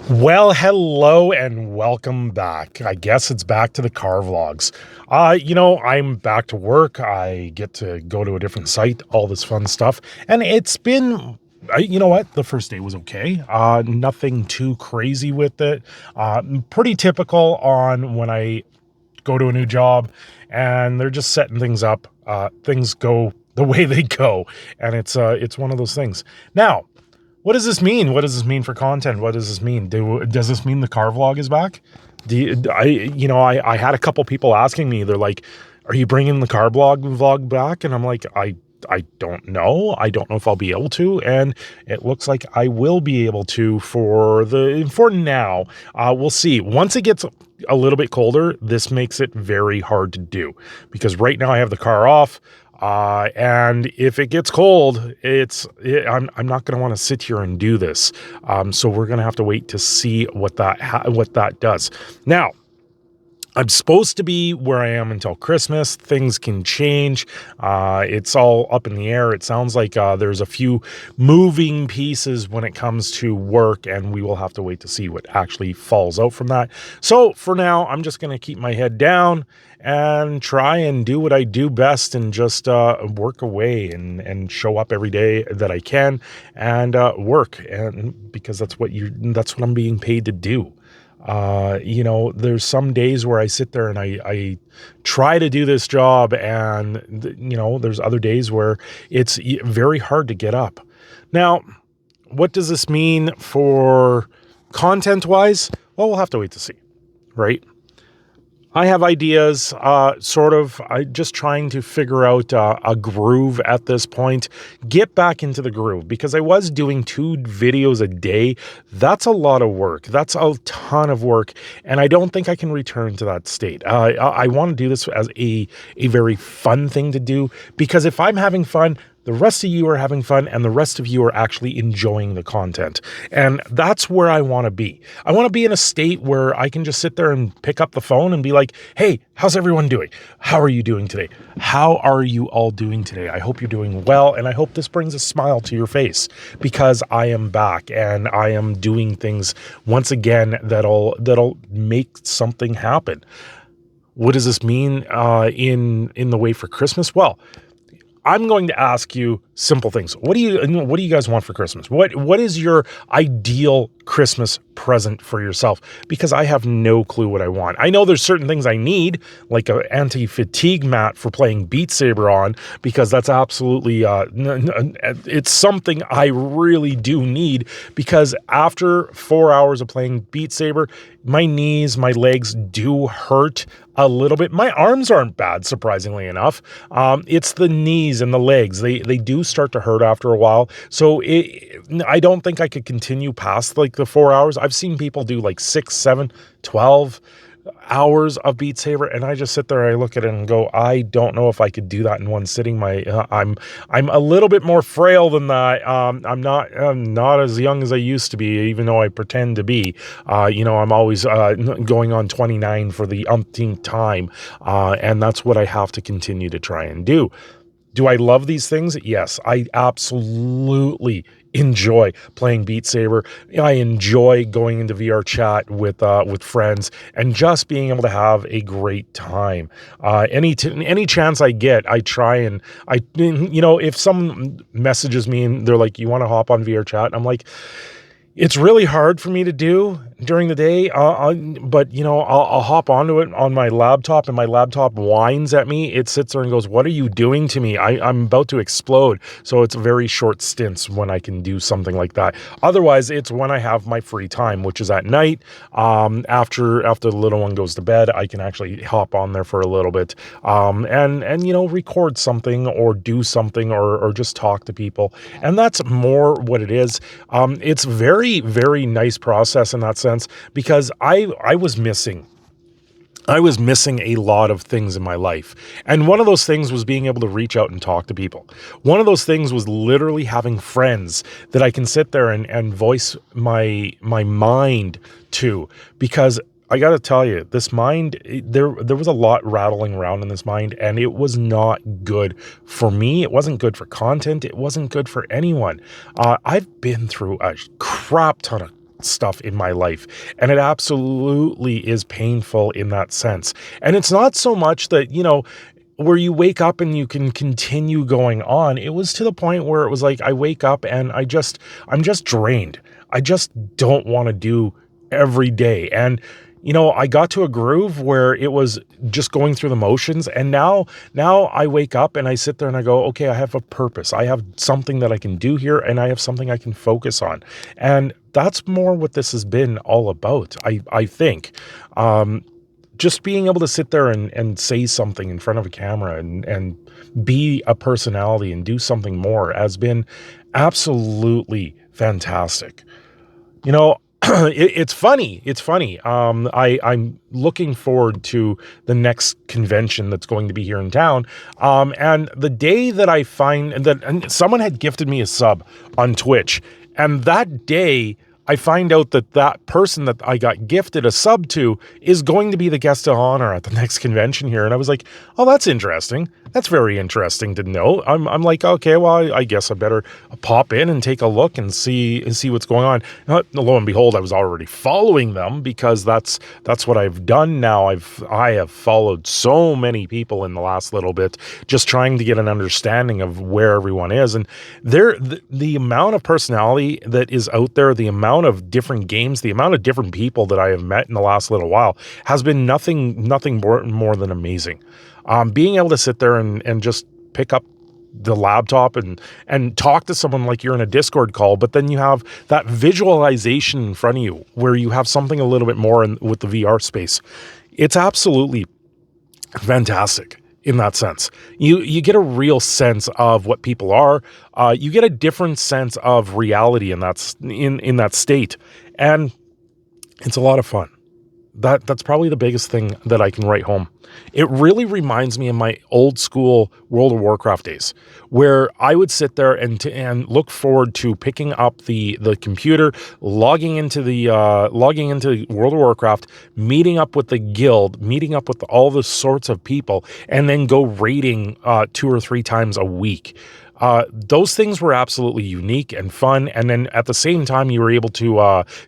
Well, hello and welcome back. I guess it's back to the car vlogs. I'm back to work. I get to go to a different site, all this fun stuff. And it's been, you know what? The first day was okay. Nothing too crazy with it. Pretty typical on when I go to a new job and they're just setting things up. Things go the way they go. And it's one of those things. Now, what does this mean? What does this mean for content? What does this mean? Does this mean the car vlog is back? I had a couple people asking me, they're like, are you bringing the car vlog back? And I'm like, I don't know. I don't know if I'll be able to. And it looks like I will be able to for now. We'll see. Once it gets a little bit colder, this makes it very hard to do because right now I have the car off. And if it gets cold, I'm not going to want to sit here and do this. So we're going to have to wait to see what that does. Now, I'm supposed to be where I am until Christmas. Things can change. It's all up in the air. It sounds like there's a few moving pieces when it comes to work, and we will have to wait to see what actually falls out from that. So for now, I'm just going to keep my head down and try and do what I do best and just work away and show up every day that I can and work, and because that's what I'm being paid to do. There's some days where I sit there and I try to do this job and, there's other days where it's very hard to get up. Now, what does this mean for content wise? Well, we'll have to wait to see, right? I have ideas, I just trying to figure out a groove at this point, get back into the groove because I was doing 2 videos a day. That's a lot of work. That's a ton of work. And I don't think I can return to that state. I want to do this as a very fun thing to do because if I'm having fun, the rest of you are having fun and the rest of you are actually enjoying the content. And that's where I want to be. I want to be in a state where I can just sit there and pick up the phone and be like, hey, how's everyone doing? How are you doing today? How are you all doing today? I hope you're doing well. And I hope this brings a smile to your face because I am back and I am doing things once again that'll make something happen. What does this mean in the way for Christmas? Well, I'm going to ask you simple things. What do you guys want for Christmas? What is your ideal Christmas present for yourself? Because I have no clue what I want. I know there's certain things I need, like an anti-fatigue mat for playing Beat Saber on, because that's absolutely it's something I really do need because after 4 hours of playing Beat Saber, my knees, my legs do hurt a little bit. My arms aren't bad, surprisingly enough. It's the knees and the legs. They do start to hurt after a while. So I don't think I could continue past like the 4 hours. I've seen people do like 6, 7, 12 hours of Beat Saber, and I just sit there, I look at it and go, I don't know if I could do that in one sitting. I'm a little bit more frail than that. I'm not as young as I used to be, even though I pretend to be. I'm always going on 29 for the umpteenth time, and that's what I have to continue to try and do. Do I love these things? Yes, I absolutely enjoy playing Beat Saber. I enjoy going into VR chat with friends and just being able to have a great time. Any chance I get, I try and if someone messages me and they're like, "You want to hop on VR chat?" I'm like, it's really hard for me to do during the day, but I'll hop onto it on my laptop, and my laptop whines at me. It sits there and goes, "What are you doing to me? I'm about to explode." So it's very short stints when I can do something like that. Otherwise, it's when I have my free time, which is at night. After the little one goes to bed, I can actually hop on there for a little bit, and record something or do something or just talk to people. And that's more what it is. It's very, very nice process in that sense because I was missing a lot of things in my life. And one of those things was being able to reach out and talk to people. One of those things was literally having friends that I can sit there and voice my mind to, because I got to tell you, this mind, there was a lot rattling around in this mind, and it was not good for me. It wasn't good for content. It wasn't good for anyone. I've been through a crap ton of stuff in my life. And it absolutely is painful in that sense. And it's not so much that, where you wake up and you can continue going on. It was to the point where it was like, I wake up and I'm just drained. I just don't want to do every day. And, I got to a groove where it was just going through the motions. And now I wake up and I sit there and I go, okay, I have a purpose. I have something that I can do here and I have something I can focus on. And that's more what this has been all about. I think, just being able to sit there and say something in front of a camera and be a personality and do something more has been absolutely fantastic. It's funny. I'm looking forward to the next convention that's going to be here in town. And the day that I find that, and someone had gifted me a sub on Twitch, and that day I find out that person that I got gifted a sub to is going to be the guest of honor at the next convention here. And I was like, oh, that's interesting. That's very interesting to know. I'm like, okay, well, I guess I better pop in and take a look and see what's going on. Lo and behold, I was already following them because that's what I've done now. I have followed so many people in the last little bit, just trying to get an understanding of where everyone is. And the amount of personality that is out there, the amount of different games, the amount of different people that I have met in the last little while has been nothing more than amazing. Being able to sit there and just pick up the laptop and talk to someone like you're in a Discord call, but then you have that visualization in front of you where you have something a little bit more with the VR space. It's absolutely fantastic. In that sense, you get a real sense of what people are. You get a different sense of reality in that state, and it's a lot of fun. That's probably the biggest thing that I can write home. It really reminds me of my old school World of Warcraft days, where I would sit there and look forward to picking up the computer, logging into World of Warcraft, meeting up with the guild, meeting up with all the sorts of people, and then go raiding 2 or 3 times a week. Those things were absolutely unique and fun. And then at the same time, you were able to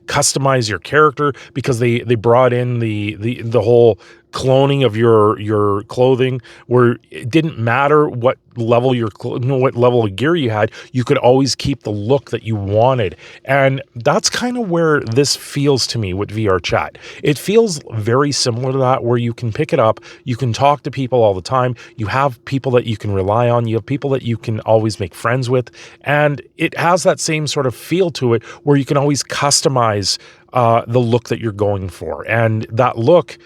customize your character because they brought in the whole cloning of your clothing, where it didn't matter what level what level of gear you had, you could always keep the look that you wanted. And that's kind of where this feels to me with VR chat. It feels very similar to that, where you can pick it up, you can talk to people all the time, you have people that you can rely on, you have people that you can always make friends with, and it has that same sort of feel to it where you can always customize the look that you're going for. And that look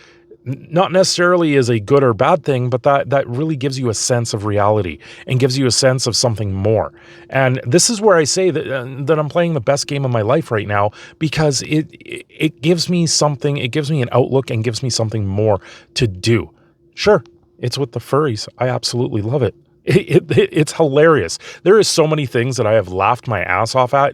not necessarily is a good or bad thing, but that really gives you a sense of reality and gives you a sense of something more. And this is where I say that I'm playing the best game of my life right now, because it gives me something, it gives me an outlook and gives me something more to do. Sure, it's with the furries. I absolutely love it. It's hilarious. There is so many things that I have laughed my ass off at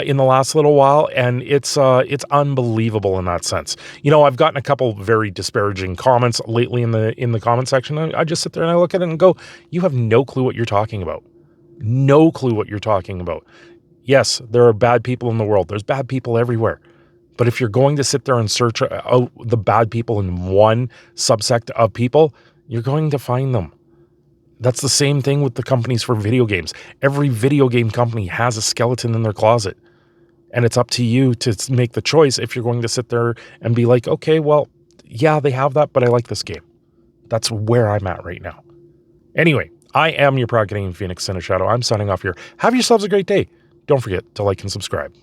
in the last little while, and it's unbelievable in that sense. I've gotten a couple very disparaging comments lately in the comment section. I just sit there and I look at it and go, "You have no clue what you're talking about. No clue what you're talking about." Yes, there are bad people in the world. There's bad people everywhere. But if you're going to sit there and search out the bad people in one subsect of people, you're going to find them. That's the same thing with the companies for video games. Every video game company has a skeleton in their closet. And it's up to you to make the choice if you're going to sit there and be like, okay, well, yeah, they have that, but I like this game. That's where I'm at right now. Anyway, I am your Prod Canadian Phoenix Shadow. I'm signing off here. Have yourselves a great day. Don't forget to like and subscribe.